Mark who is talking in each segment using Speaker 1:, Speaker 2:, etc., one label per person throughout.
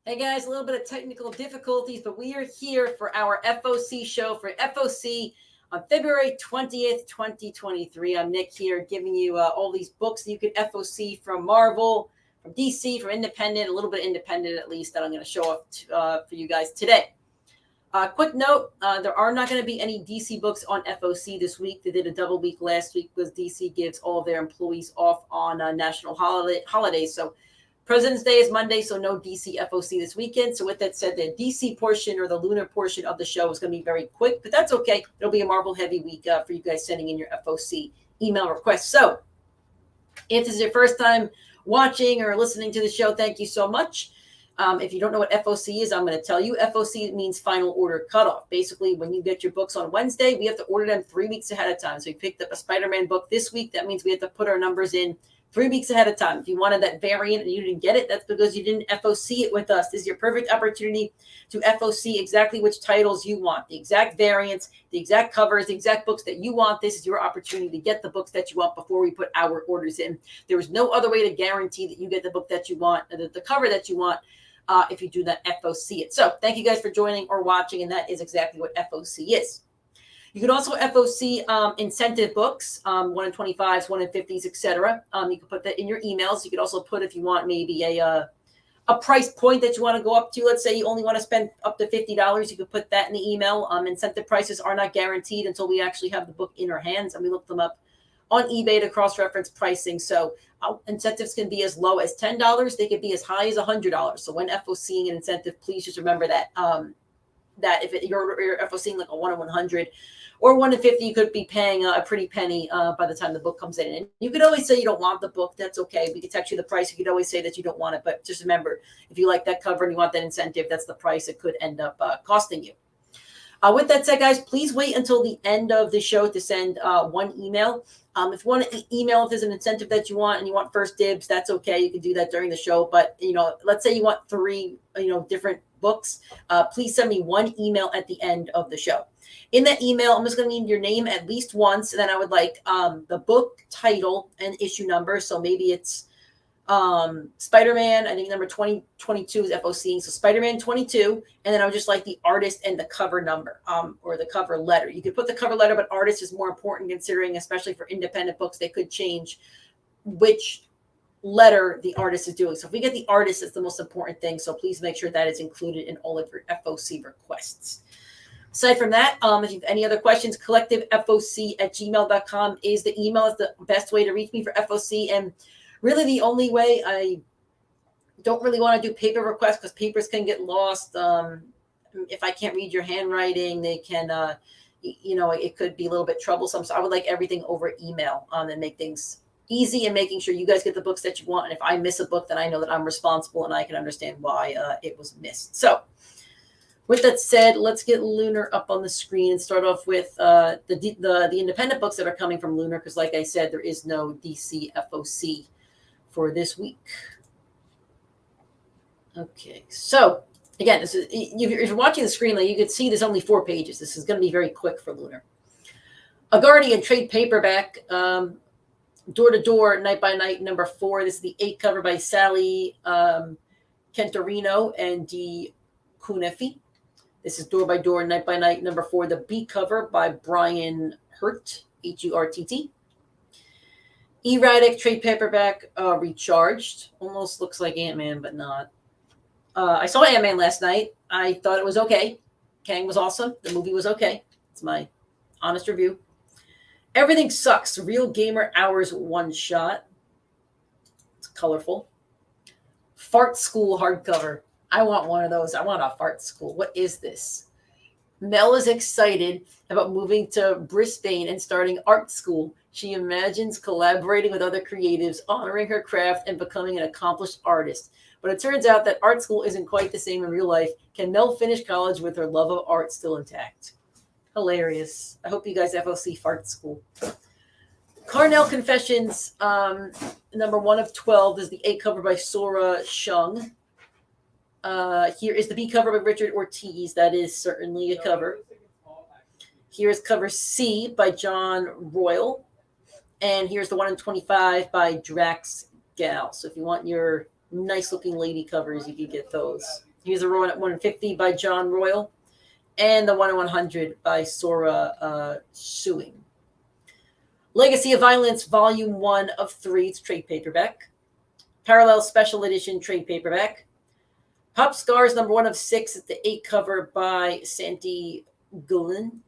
Speaker 1: Hey guys, a little bit of technical difficulties, but we are here for our FOC show for FOC on February 20th, 2023. I'm Nick here giving you all these books that you can FOC from Marvel, from DC, from Independent, a little bit independent at least, that I'm going to show up for you guys today. Quick note, there are not going to be any DC books on FOC this week. They did a double week last week because DC gives all of their employees off on national holidays. So President's Day is Monday, so no DC FOC this weekend. So with that said, the DC portion or the lunar portion of the show is going to be very quick, but that's okay. It'll be a Marvel heavy week for you guys sending in your FOC email requests. So if this is your first time watching or listening to the show, thank you so much. If you don't know what FOC is, I'm going to tell you. FOC means Final Order Cutoff. Basically, when you get your books on Wednesday, we have to order them 3 weeks ahead of time. So we picked up a Spider-Man book this week. That means we have to put our numbers in 3 weeks ahead of time. If you wanted that variant and you didn't get it, that's because you didn't FOC it with us. This is your perfect opportunity to FOC exactly which titles you want, the exact variants, the exact covers, the exact books that you want. This is your opportunity to get the books that you want before we put our orders in. There is no other way to guarantee that you get the book that you want, the cover that you want, if you do not FOC it. So thank you guys for joining or watching, and that is exactly what FOC is. You can also FOC incentive books, 1 in 25s, 1 in 50s, etc. You can put that in your emails. You could also put, if you want, maybe a price point that you want to go up to. Let's say you only want to spend up to $50. You could put that in the email. Incentive prices are not guaranteed until we actually have the book in our hands, and we look them up on eBay to cross-reference pricing. So incentives can be as low as $10. They could be as high as $100. So when FOCing an incentive, please just remember that. That if you're FOCing like a 1 in 100 or 1 in 50, you could be paying a pretty penny by the time the book comes in. And you could always say you don't want the book. That's okay. We could text you the price. You could always say that you don't want it. But just remember, if you like that cover and you want that incentive, that's the price it could end up costing you. With that said, guys, please wait until the end of the show to send one email. If you want to email if there's an incentive that you want and you want first dibs, that's okay. You can do that during the show. But, let's say you want 3, different books. Please send me one email at the end of the show. In that email, I'm just going to need your name at least once. And then I would like the book title and issue number. So maybe it's Spider-Man, I think number 2022 is FOC. So Spider-Man 22. And then I would just like the artist and the cover number or the cover letter. You could put the cover letter, but artist is more important considering, especially for independent books, they could change which letter the artist is doing. So if we get the artist, it's the most important thing. So please make sure that is included in all of your FOC requests. Aside from that, if you have any other questions, collectivefoc@gmail.com is the email. It's the best way to reach me for FOC. And really the only way. I don't really want to do paper requests because papers can get lost. If I can't read your handwriting, they can, it could be a little bit troublesome. So I would like everything over email and make things easy and making sure you guys get the books that you want. And if I miss a book, then I know that I'm responsible and I can understand why it was missed. So with that said, let's get Lunar up on the screen and start off with the independent books that are coming from Lunar. Because like I said, there is no DC FOC for this week. Okay, so again, this is if you're watching the screen, like you can see there's only 4 pages. This is going to be very quick for Lunar. A Guardian trade paperback, Door to Door, Night by Night, number 4. This is the 8 cover by Sally Cantorino and D. Cunefi. This is Door by Door, Night by Night, number 4. The B cover by Brian Hurt, Hurtt. Erratic trade paperback, Recharged. Almost looks like Ant-Man, but not. I saw Ant-Man last night. I thought it was okay. Kang was awesome. The movie was okay. It's my honest review. Everything Sucks. Real Gamer Hours one shot. It's colorful. Fart School hardcover. I want one of those. I want a Fart School. What is this? Mel is excited about moving to Brisbane and starting art school. She imagines collaborating with other creatives, honoring her craft, and becoming an accomplished artist. But it turns out that art school isn't quite the same in real life. Can Mel finish college with her love of art still intact? Hilarious. I hope you guys FOC Fart School. Carnell Confessions, number 1 of 12. This is the A cover by Sora Shung. Here is the B cover by Richard Ortiz. That is certainly a cover. Here is cover C by John Royal. And here's the 1 in 25 by Drax Gal. So if you want your nice looking lady covers, you can get those. Here's the Rowan at 150 by John Royal, and the 1/100 by Sora Suing. Legacy of Violence, Volume 1 of 3, it's trade paperback. Parallel Special Edition trade paperback. Pop Scars, number 1 of 6, it's the 8 cover by Santi Gullin.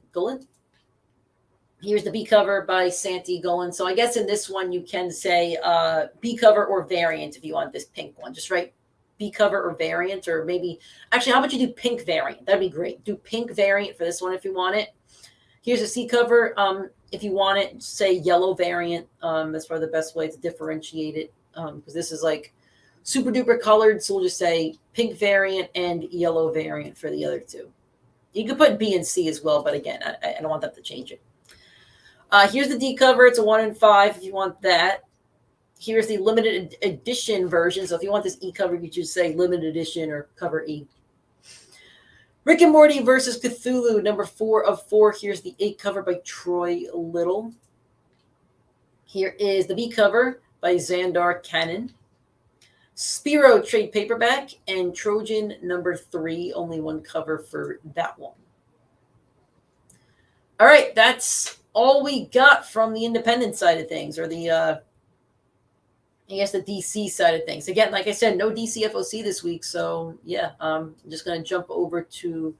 Speaker 1: Here's the B cover by Santi Gullin. So I guess in this one you can say B cover or variant if you want this pink one. Just write B cover or variant, or maybe, actually, how about you do pink variant? That'd be great. Do pink variant for this one if you want it. Here's a C cover. If you want it, say yellow variant. That's probably the best way to differentiate it, because this is like super duper colored. So we'll just say pink variant and yellow variant for the other two. You could put B and C as well, but again, I don't want that to change it. Here's the D cover. It's a 1 in 5 if you want that. Here's the limited edition version. So if you want this E cover, you just say limited edition or cover E. Rick and Morty versus Cthulhu, number 4 of 4. Here's the 8 cover by Troy Little. Here is the B cover by Xandar Cannon. Spiro trade paperback, and Trojan number 3, only 1 cover for that one. All right, that's all we got from the independent side of things, or the I guess the DC side of things. Again, like I said, no DC FOC this week, so yeah, I'm just going to jump over to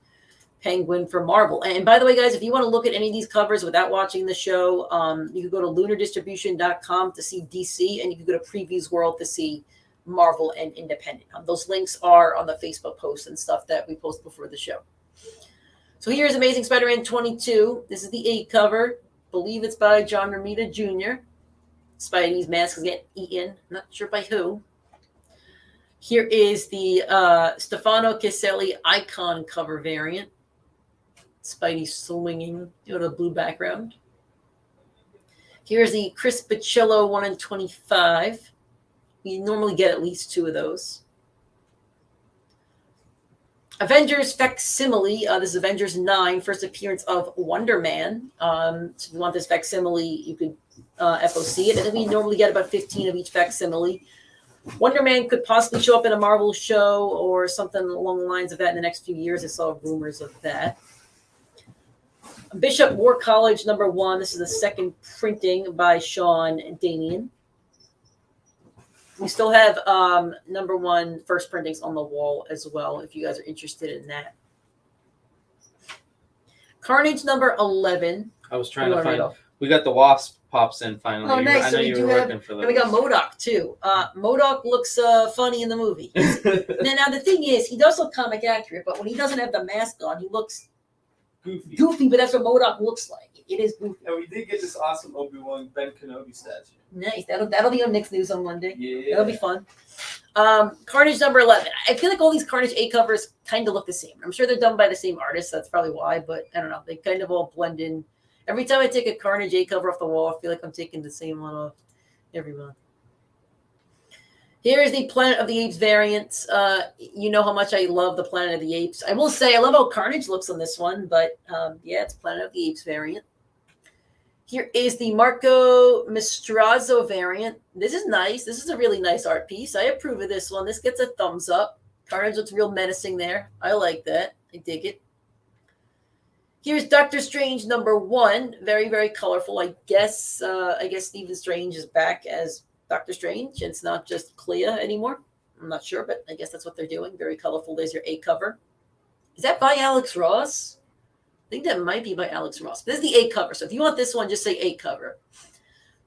Speaker 1: Penguin for Marvel. And by the way, guys, if you want to look at any of these covers without watching the show, you can go to lunardistribution.com to see DC, and you can go to Previews World to see Marvel and Independent. Those links are on the Facebook post and stuff that we post before the show. So here's Amazing Spider-Man 22. This is the 8 cover. I believe it's by John Romita Jr. Spidey's mask is getting eaten. Not sure by who. Here is the Stefano Caselli Icon cover variant. Spidey swinging on a blue background. Here's the Chris Bacillo 1 in 25. You normally get at least 2 of those. Avengers Facsimile. This is Avengers 9, first appearance of Wonder Man. So if you want this facsimile, you could FOC it. And then we normally get about 15 of each facsimile. Wonder Man could possibly show up in a Marvel show or something along the lines of that in the next few years. I saw rumors of that. Bishop War College number 1. This is the 2nd printing by Sean Damian. We still have number 1 first printings on the wall as well, if you guys are interested in that. Carnage number 11.
Speaker 2: I was trying to find. We got the Wasp pops in finally.
Speaker 1: Oh, nice.
Speaker 2: I know you were working for those.
Speaker 1: And we got MODOK too. MODOK looks funny in the movie. now the thing is, he does look comic accurate, but when he doesn't have the mask on, he looks goofy. But that's what MODOK looks like. It is goofy.
Speaker 3: And we did get this awesome Obi-Wan Ben Kenobi statue.
Speaker 1: Nice. That'll be on Nick's News on Monday.
Speaker 3: Yeah.
Speaker 1: That'll be fun. Carnage number 11. I feel like all these Carnage 8 covers kind of look the same. I'm sure they're done by the same artist. That's probably why, but I don't know. They kind of all blend in. Every time I take a Carnage 8 cover off the wall, I feel like I'm taking the same one off every month. Here is the Planet of the Apes variant. You know how much I love the Planet of the Apes. I will say I love how Carnage looks on this one, but yeah, it's Planet of the Apes variant. Here is the Marco Mistrazzo variant. This is nice. This is a really nice art piece. I approve of this one. This gets a thumbs up. Carnage looks real menacing there. I like that. I dig it. Here's Doctor Strange number 1. Very, very colorful. I guess Stephen Strange is back as Doctor Strange. It's not just Clea anymore. I'm not sure, but I guess that's what they're doing. Very colorful. There's your A cover. Is that by Alex Ross? I think that might be by Alex Ross. This is the A cover. So if you want this one, just say A cover.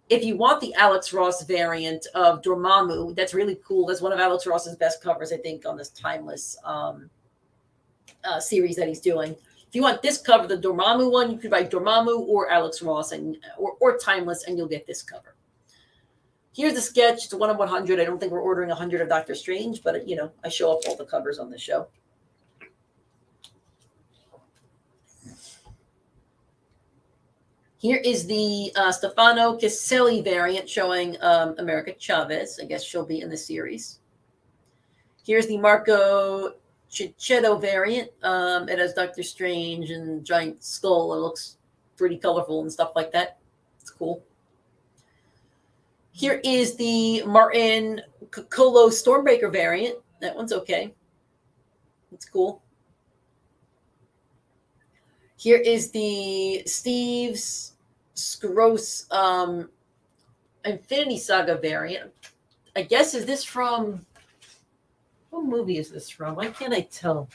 Speaker 1: If you want the Alex Ross variant of Dormammu, that's really cool. That's one of Alex Ross's best covers, I think, on this Timeless series that he's doing. If you want this cover, the Dormammu one, you could write Dormammu or Alex Ross or Timeless, and you'll get this cover. Here's the sketch. It's a 1 of 100. I don't think we're ordering 100 of Doctor Strange, but, you know, I show up all the covers on the show. Here is the Stefano Caselli variant showing America Chavez. I guess she'll be in the series. Here's the Marco Cicchetto variant. It has Doctor Strange and giant skull. It looks pretty colorful and stuff like that. It's cool. Here is the Martin Coccolo Stormbreaker variant. That one's okay. It's cool. Here is the Steve's Scross Infinity Saga variant. I guess, is this from, what movie is this from? Why can't I tell?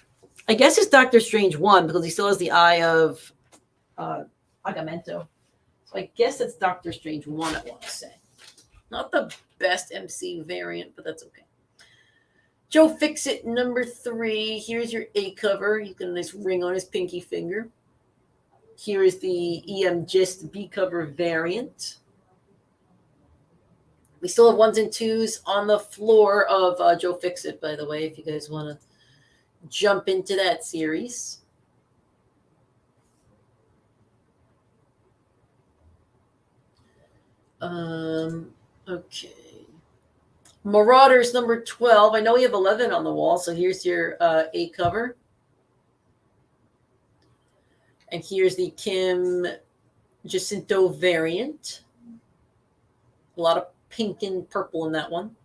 Speaker 1: I guess it's Doctor Strange 1 because he still has the eye of Agamemnon. So I guess it's Doctor Strange 1, I want to say. Not the best MC variant, but that's okay. Joe Fixit number 3. Here's your A cover. You get a nice ring on his pinky finger. Here is the EM Gist B cover variant. We still have 1s and 2s on the floor of Joe Fixit, by the way, if you guys want to jump into that series. Okay. Marauders number 12. I know we have 11 on the wall, so here's your A cover. And here's the Kim Jacinto variant. A lot of pink and purple in that one.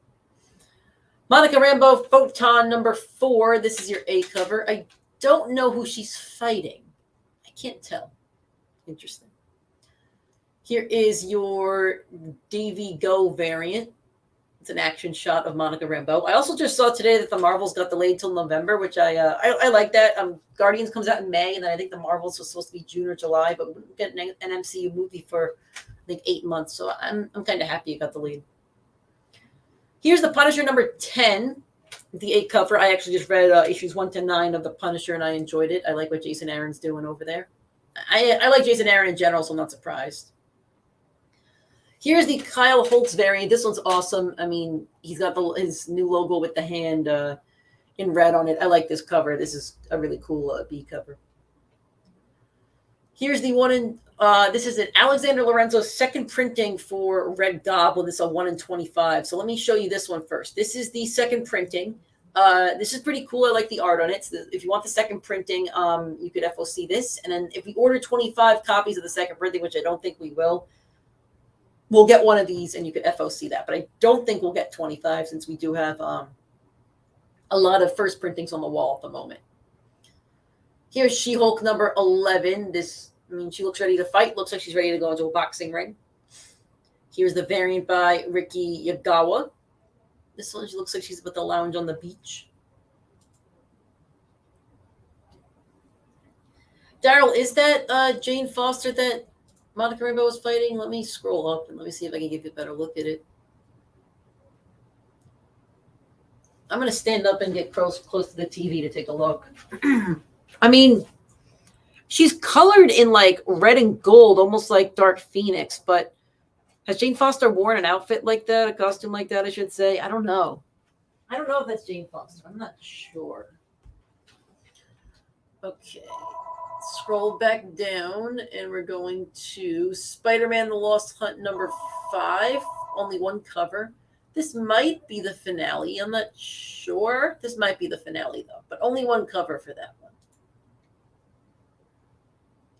Speaker 1: Monica Rambeau Photon number 4. This is your A cover. I don't know who she's fighting. I can't tell. Interesting. Here is your Davy Go variant. It's an action shot of Monica Rambeau. I also just saw today that the Marvels got delayed till November, which I like that. Guardians comes out in May, and then I think the Marvels was supposed to be June or July, but we get an MCU movie for I think 8 months. So I'm kind of happy it got delayed. Here's the Punisher number 10, the A cover. I actually just read issues 1 to 9 of the Punisher, and I enjoyed it. I like what Jason Aaron's doing over there. I like Jason Aaron in general, so I'm not surprised. Here's the Kyle Holtz variant. This one's awesome. I mean, he's got his new logo with the hand in red on it. I like this cover. This is a really cool B cover. Here's the one in, this is an Alexander Lorenzo's second printing for Red Goblin. This is a 1 in 25. So let me show you this one first. This is the second printing. This is pretty cool. I like the art on it. So if you want the second printing, you could FOC this. And then if we order 25 copies of the second printing, which I don't think we will, we'll get one of these and you could FOC that. But I don't think we'll get 25 since we do have a lot of first printings on the wall at the moment. Here's She-Hulk number 11. She looks ready to fight. Looks like she's ready to go into a boxing ring. Here's the variant by Riki Yagawa. This one, she looks like she's about to lounge on the beach. Daryl, is that Jane Foster that Monica Rambeau was fighting? Let me scroll up and let me see if I can give you a better look at it. I'm going to stand up and get close to the TV to take a look. I mean, she's colored in like red and gold, almost like Dark Phoenix, but has Jane Foster worn an outfit like that, a costume like that, I should say? I don't know. I don't know if that's Jane Foster. I'm not sure. Okay. Scroll back down, and we're going to Spider-Man The Lost Hunt number 5. Only one cover. This might be the finale. I'm not sure. This might be the finale, though, but only one cover for that one.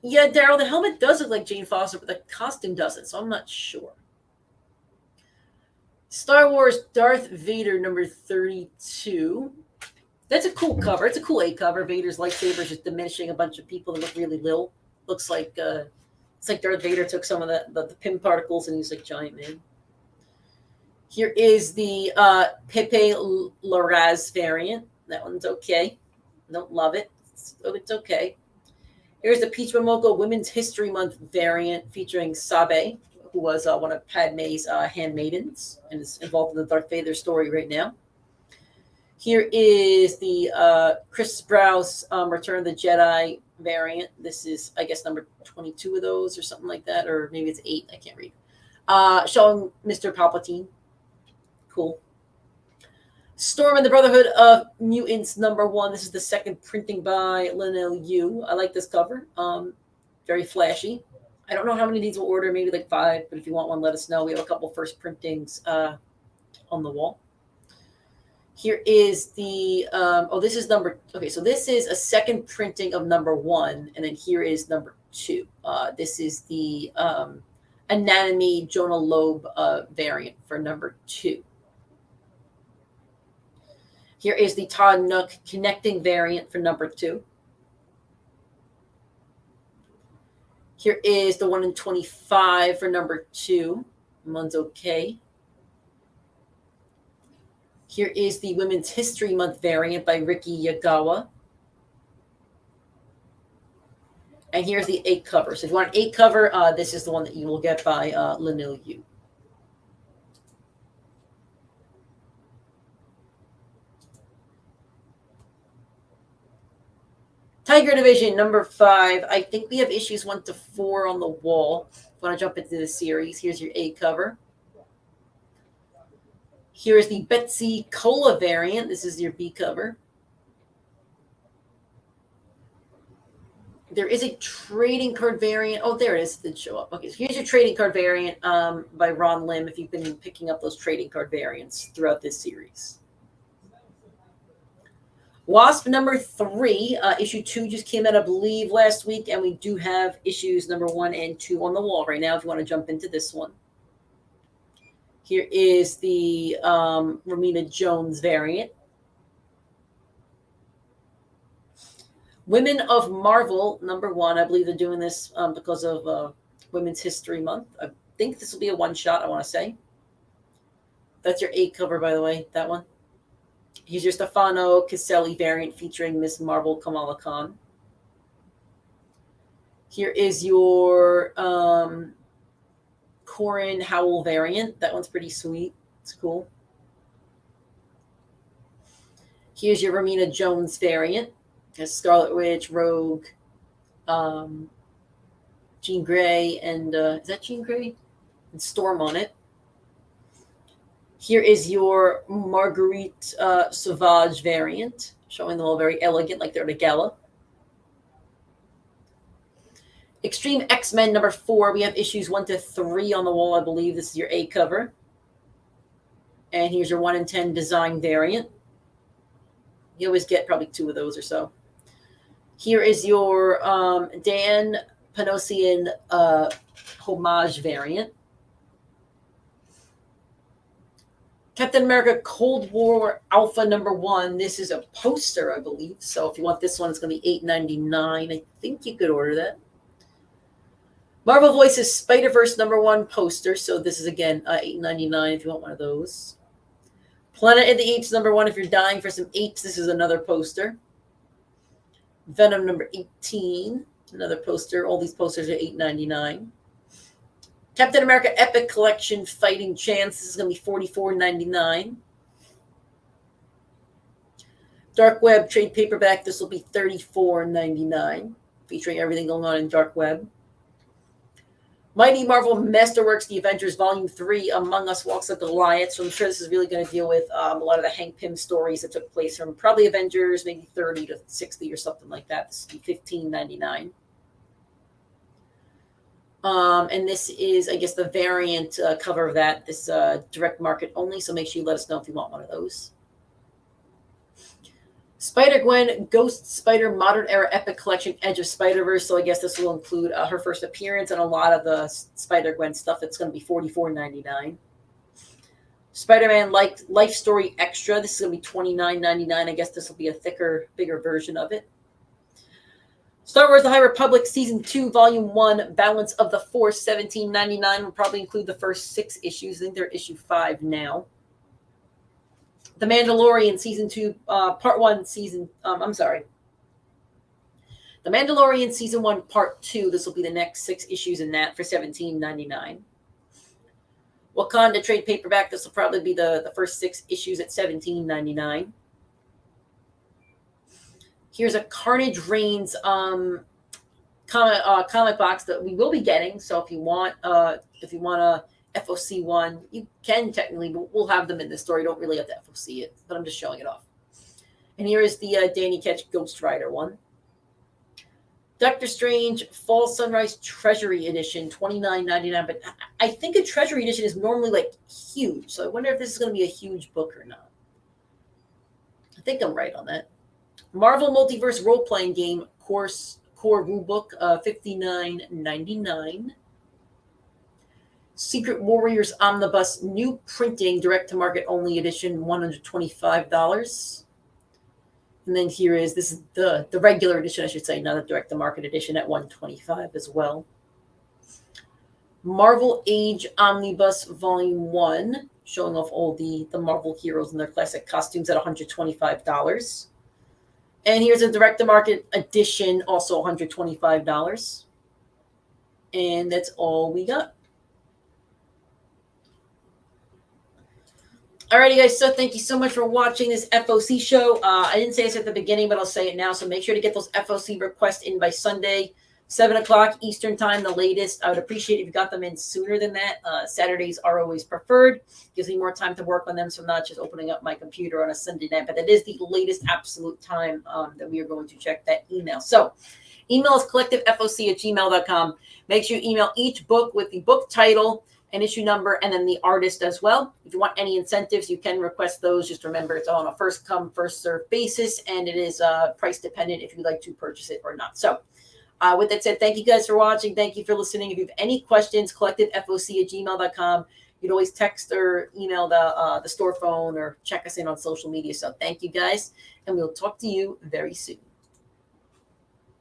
Speaker 1: Yeah, Daryl, the helmet does look like Jane Foster, but the costume doesn't, so I'm not sure. Star Wars Darth Vader number 32. That's a cool cover. It's a cool A cover. Vader's lightsaber just diminishing a bunch of people that look really little. Looks like it's like Darth Vader took some of the pim particles and he's like giant man. Here is the Pepe Larraz variant. That one's okay. Don't love it. It's okay. Here's the Peach Momoko Women's History Month variant featuring Sabe, who was one of Padme's handmaidens and is involved in the Darth Vader story right now. Here is the Chris Sprouse Return of the Jedi variant. This is, I guess, number 22 of those or something like that, or maybe it's 8. I can't read. Showing Mr. Palpatine. Cool. Storm and the Brotherhood of Mutants number 1. This is the second printing by Linnell Yu. I like this cover. Very flashy. I don't know how many of these we'll order, maybe like 5, but if you want one, let us know. We have a couple first printings on the wall. Here is the, this is number, okay, so this is a second printing of number 1, and then here is number 2. This is the Anatomy Jonah Loeb variant for number 2. Here is the Todd Nook connecting variant for number 2. Here is the 1 in 25 for number 2. One's okay. Here is the Women's History Month variant by Riki Yagawa. And here's the 8 cover. So if you want an 8 cover, this is the one that you will get by Lanil Yu. Tiger Division, number 5. I think we have issues 1 to 4 on the wall. If you want to jump into the series, here's your A cover. Here is the Betsy Cola variant. This is your B cover. There is a trading card variant. Oh, there it is. It did show up. Okay, so here's your trading card variant by Ron Lim, if you've been picking up those trading card variants throughout this series. Wasp number 3, issue 2 just came out, I believe, last week, and we do have issues number 1 and 2 on the wall right now if you want to jump into this one. Here is the Romina Jones variant. Women of Marvel, number 1. I believe they're doing this because of Women's History Month. I think this will be a one-shot, I want to say. That's your 8 cover, by the way, that one. Here's your Stefano Caselli variant featuring Miss Marvel Kamala Khan. Here is your Corin Howell variant. That one's pretty sweet. It's cool. Here's your Romina Jones variant. There's Scarlet Witch, Rogue, Jean Grey, and is that Jean Grey? And Storm on it. Here is your Marguerite Sauvage variant, showing them all very elegant, like they're at a gala. Extreme X-Men number 4. We have issues 1 to 3 on the wall, I believe. This is your A cover. And here's your 1 in 10 design variant. You always get probably 2 of those or so. Here is your Dan Panosian homage variant. Captain America Cold War Alpha number 1. This is a poster, I believe. So if you want this one, it's going to be $8.99. I think you could order that. Marvel Voices Spider-Verse number 1 poster. So this is, again, $8.99 if you want one of those. Planet of the Apes number 1. If you're dying for some apes, this is another poster. Venom number 18. Another poster. All these posters are $8.99. Captain America Epic Collection Fighting Chance. This is going to be $44.99. Dark Web Trade Paperback. This will be $34.99. Featuring everything going on in Dark Web. Mighty Marvel Masterworks, The Avengers Volume 3, Among Us Walks of Goliath. So I'm sure this is really going to deal with a lot of the Hank Pym stories that took place from probably Avengers, maybe 30 to 60 or something like that. This will be $15.99. And this is, I guess, the variant cover of that. This direct market only, so make sure you let us know if you want one of those. Spider-Gwen Ghost Spider Modern Era Epic Collection Edge of Spider-Verse. So I guess this will include her first appearance and a lot of the Spider-Gwen stuff. It's going to be $44.99. Spider-Man Life Story Extra. This is going to be $29.99. I guess this will be a thicker, bigger version of it. Star Wars The High Republic Season 2, Volume 1, Balance of the Force, $17.99. Will probably include the first 6 issues. I think they're issue 5 now. The Mandalorian Season 2, Part 1, Season... The Mandalorian Season 1, Part 2. This will be the next 6 issues in that for $17.99. Wakanda Trade Paperback. This will probably be the first 6 issues at $17.99. Here's a Carnage Reigns comic box that we will be getting. So if you want a FOC one, you can technically, but we'll have them in the store. You don't really have to FOC it, but I'm just showing it off. And here is the Danny Ketch Ghost Rider one. Doctor Strange Fall Sunrise Treasury Edition, $29.99. But I think a Treasury Edition is normally like huge. So I wonder if this is going to be a huge book or not. I think I'm right on that. Marvel Multiverse Role-Playing Game Core Rulebook, $59.99. Secret Warriors Omnibus New Printing Direct-to-Market Only Edition, $125. And then here is, this is the regular edition, I should say, not a direct-to-market edition at $125 as well. Marvel Age Omnibus Volume 1, showing off all the Marvel heroes in their classic costumes at $125. And here's a direct-to-market edition, also $125. And that's all we got. Alrighty, guys, so thank you so much for watching this FOC show. I didn't say this at the beginning, but I'll say it now. So make sure to get those FOC requests in by Sunday, 7 o'clock Eastern time, the latest. I would appreciate if you got them in sooner than that. Saturdays are always preferred. Gives me more time to work on them, so I'm not just opening up my computer on a Sunday night. But that is the latest absolute time that we are going to check that email. So email is collectivefoc@gmail.com. Make sure you email each book with the book title and issue number, and then the artist as well. If you want any incentives, you can request those. Just remember, it's on a first come, first served basis, and it is price dependent if you'd like to purchase it or not. So with that said, thank you guys for watching. Thank you for listening. If you have any questions, collectivefoc@gmail.com. You can always text or email the store phone or check us in on social media. So thank you guys, and we'll talk to you very soon.